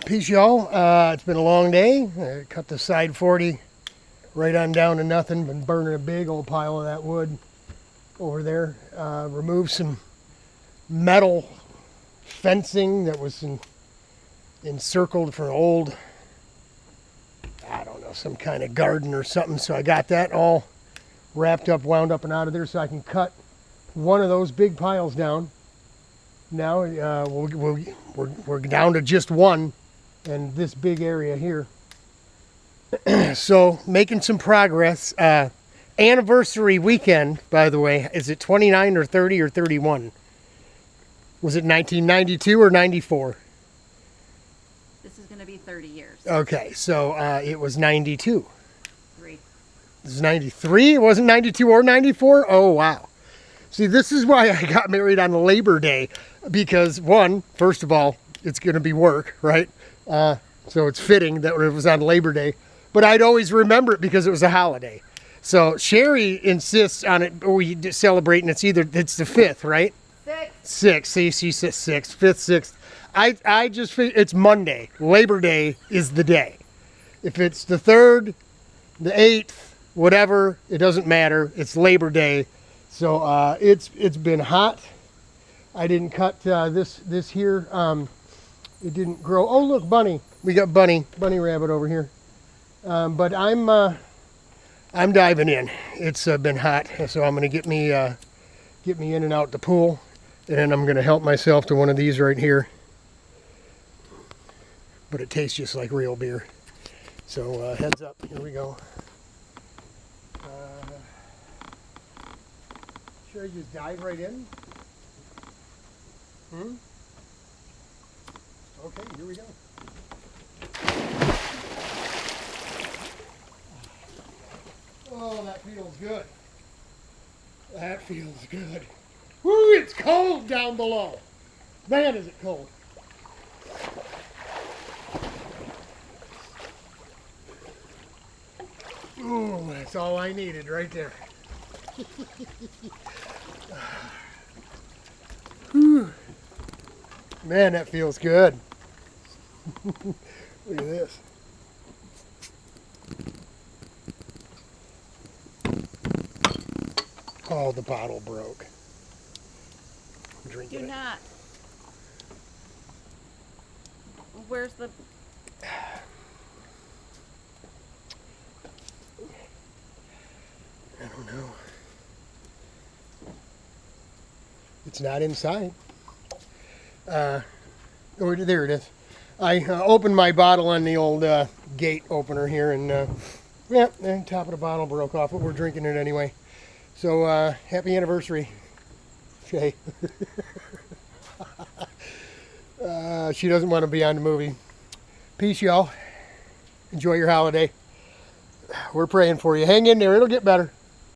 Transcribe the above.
Peace, y'all. It's been a long day. I cut the side 40 right on down to nothing. Been burning a big old pile of that wood over there. Removed some metal fencing that was encircled for an old, I don't know, some kind of garden or something. So I got that all wrapped up, wound up and out of there so I can cut one of those big piles down. Now we're down to just one and this big area here. So making some progress. Anniversary weekend, by the way, is it 29 or 30 or 31? Was it 1992 or 94? This is going to be 30 years. Okay, so it was 92. 3. This is 93? It wasn't 92 or 94? Oh, wow. See, this is why I got married on Labor Day. Because, one, first of all, it's going to be work, right? So it's fitting that it was on Labor Day. But I'd always remember it because it was a holiday. So Sherry insists on it. We celebrate, and it's the 5th, right? 6th. See, she says 6th, 5th, 6th. I just figure it's Monday. Labor Day is the day. If it's the 3rd, the 8th, whatever, it doesn't matter. It's Labor Day. So it's been hot. I didn't cut this here. It didn't grow. Oh, look, bunny. We got bunny rabbit over here. But I'm diving in. It's been hot, so I'm gonna get me in and out the pool, and I'm gonna help myself to one of these right here. But it tastes just like real beer. So heads up. Here we go. Should I just dive right in? Okay, here we go. Oh, that feels good. That feels good. Woo, it's cold down below. Man, is it cold. Ooh, that's all I needed right there. Whew. Man, that feels good. Look at this. Oh, the bottle broke. Do not. Where's the... I don't know. It's not inside. Oh, there it is. I opened my bottle on the old gate opener here, and yeah, the top of the bottle broke off, but we're drinking it anyway. So happy anniversary, Shay. She doesn't want to be on the movie. Peace, y'all. Enjoy your holiday. We're praying for you. Hang in there. It'll get better.